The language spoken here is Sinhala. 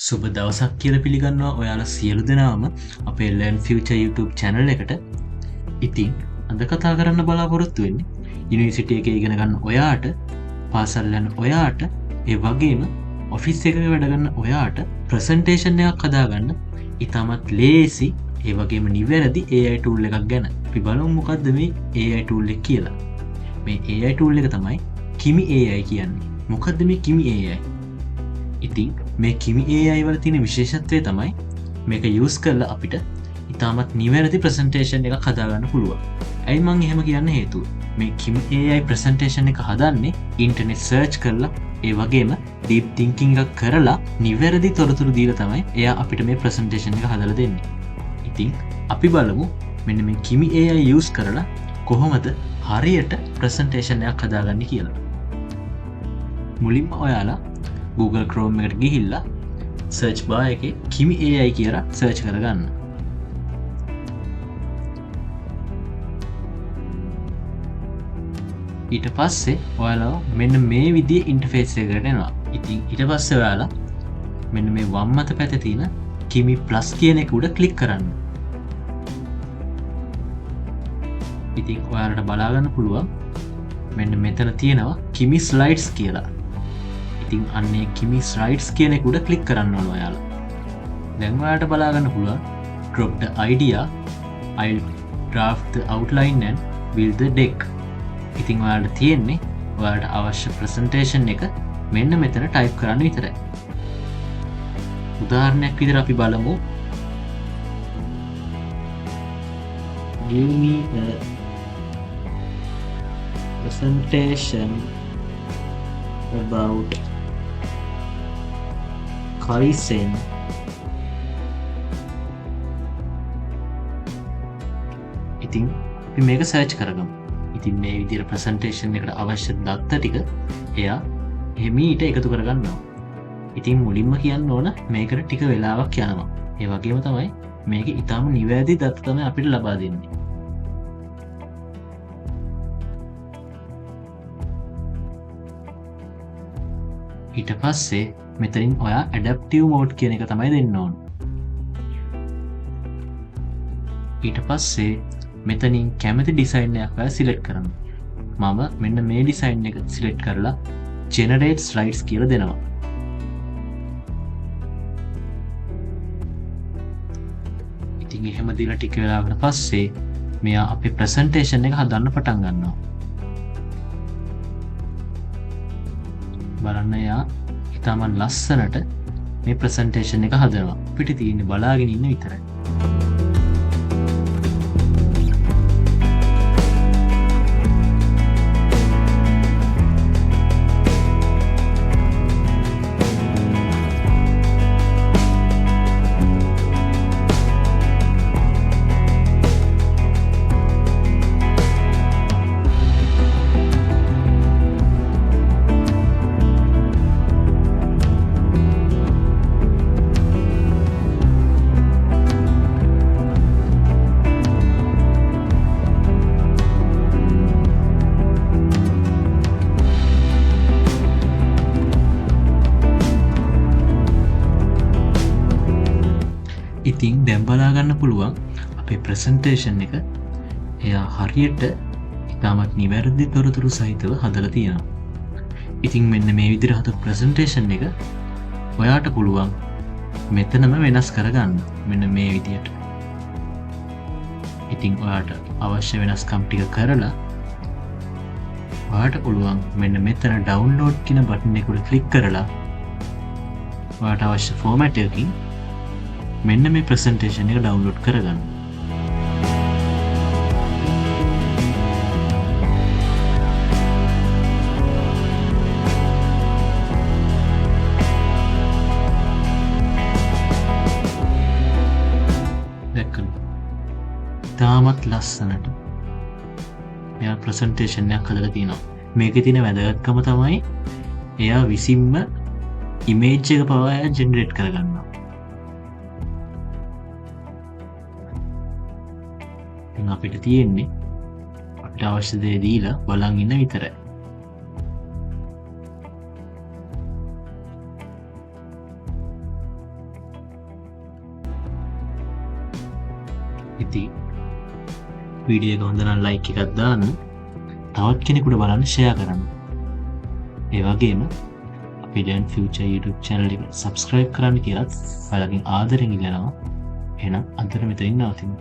සුබ දවසක් කියල පිළිගන්නවා ඔයාලා සියලු දෙනාම අපේ ලර්න් ෆියුචර් YouTube channel එකට. ඉතින් අද කතා කරන්න බලාපොරොත්තු වෙන්නේ යුනිවර්සිටි එකේ ඉගෙන ගන්න ඔයාට, පාසල් යන ඔයාට, ඒ වගේම ඔෆිස් එකක වැඩ ගන්න ඔයාට ප්‍රසන්ටේෂන් එකක් හදාගන්න ඉතාමත් ලේසි, ඒ වගේම නිවැරදි AI tool එකක් ගැන. අපි බලමු මොකද්ද මේ AI tool එක කියලා. මේ AI tool එක තමයි Kimi AI කියන්නේ. මොකද්ද මේ Kimi AI? ඉතින් මේ Kimi AI වල තියෙන විශේෂත්වය තමයි මේක යූස් කරලා අපිට ඉතාමත් නිවැරදි ප්‍රසන්ටේෂන් එකක් හදාගන්න පුළුවන්. ඇයි මං එහෙම කියන්න හේතුව? මේ Kimi AI ප්‍රසන්ටේෂන් එක හදන්නේ ඉන්ටර්නෙට් සර්ච් කරලා, ඒ වගේම ඩීප් තින්කින් එකක් කරලා නිවැරදි තොරතුරු දීලා තමයි එයා අපිට මේ ප්‍රසන්ටේෂන් එක හදලා දෙන්නේ. ඉතින් අපි බලමු මෙන්න මේ Kimi AI යූස් කරලා කොහොමද හරියට ප්‍රසන්ටේෂන් එකක් හදාගන්නේ කියලා. මුලින්ම ඔයාලා Google Chrome එකට ගිහිල්ලා search bar එකේ Kimi AI කියලා search කරගන්න. ඊට පස්සේ ඔයාලා මෙන්න මේ විදිහේ ඉන්ටර්ෆේස් එකකට එනවා. ඉතින් ඊට පස්සේ ඔයාලා මෙන්න මේ වම් අත පැත්තේ තියෙන Kimi Plus කියන එක උඩ ක්ලික් කරන්න. ඉතින් ඔයාලට බලා ගන්න පුළුවන් මෙන්න මෙතන තියෙනවා Kimi Slides කියලා. ඉතින් අන්නේ Kimi Slides කියන එක උඩ ක්ලික් කරන්න ඕන ඔයාලා. දැන් ඔයාලට බලා ගන්න පුළුවන් drop the idea, I'll draft the outline and build the deck. ඉතින් ඔයාලට තියෙන්නේ ඔයාලට අවශ්‍ය ප්‍රසන්ටේෂන් එක මෙන්න මෙතන ටයිප් කරන්න විතරයි. උදාහරණයක් විදිහට අපි බලමු. Give me a presentation about Kaizen ඉතින් අපි මේක සර්ච් කරගමු. ඉතින් මේ විදිහට ප්‍රසන්ටේෂන් එකට අවශ්‍ය දත්ත ටික එයා එමීට එකතු කරගන්නවා. ඉතින් මුලින්ම කියන්න ඕන මේකට ටික වෙලාවක් යනවා. ඒ වගේම තමයි මේක ඊටාම නිවැරදි දත්ත තමයි අපිට ලබා දෙන්නේ. ඊට පස්සේ මෙතනින් ඔයා ඇඩැප්ටිව් මෝඩ් කියන එක තමයි දෙන්න ඕන. ඊට පස්සේ මෙතනින් කැමති ඩිසයින් එකක් ඔයා සිලෙක්ට් කරන්න. මම මෙන්න මේ ඩිසයින් එක සිලෙක්ට් කරලා generate slides කියලා දෙනවා. ඉතින් එහෙම දීලා ටික වෙලාවකට පස්සේ මෙයා අපේ ප්‍රසන්ටේෂන් එක හදන්න පටන් ගන්නවා. බලන්න එයා ඉතාමත් ලස්සනට මේ ප්‍රසන්ටේෂන් එක හදනවා. අපිට තියෙන්නේ බලාගෙන ඉන්න විතරයි. ඉතින් දැන් බලා ගන්න පුළුවන් අපේ ප්‍රසන්ටේෂන් එක එයා හරියට ඉතාමත් නිවැරදි තොරතුරු සහිතව හදලා තියෙනවා. ඉතින් මෙන්න මේ විදිහට හදපු ප්‍රසන්ටේෂන් එක ඔයාට පුළුවන් මෙතනම වෙනස් කරගන්න. මෙන්න මේ විදිහට. ඉතින් ඔයාට අවශ්‍ය වෙනස්කම් ටික කරලා ඔයාට පුළුවන් මෙන්න මෙතන ඩවුන්ලෝඩ් කියන බටන් එක උඩ ක්ලික් කරලා ඔයාට අවශ්‍ය ෆෝමැට් එකකින් මෙන්න මේ ප්‍රසන්ටේෂන් එක ඩවුන්ලෝඩ් කරගන්න. දැක්කද? තාමත් ලස්සනට මෙයා ප්‍රසන්ටේෂන් එකක් හදලා තියෙනවා. මේකේ තියෙන වැදගත්කම තමයි එයා විසින්ම ඉමේජ් එක පවා ජෙනරේට් කරගන්නවා. අපිට තියෙන්නේ අපිට අවශ්‍ය දේ දීලා බලන් ඉන්න විතරයි. ඉති වීඩියෝ එක හොඳ නම් ලයික් එකක් දාන්න, තවත් කෙනෙකුට බලන්න ෂෙයා කරන්න. ඒ වගේම අපි Learn Future YouTube channel එක subscribe කරන්න කියලාත් ඔයාලගෙන් ආදරෙන් ඉල්ලනවා. එහෙනම් අදට මෙතනින් නවතිමු.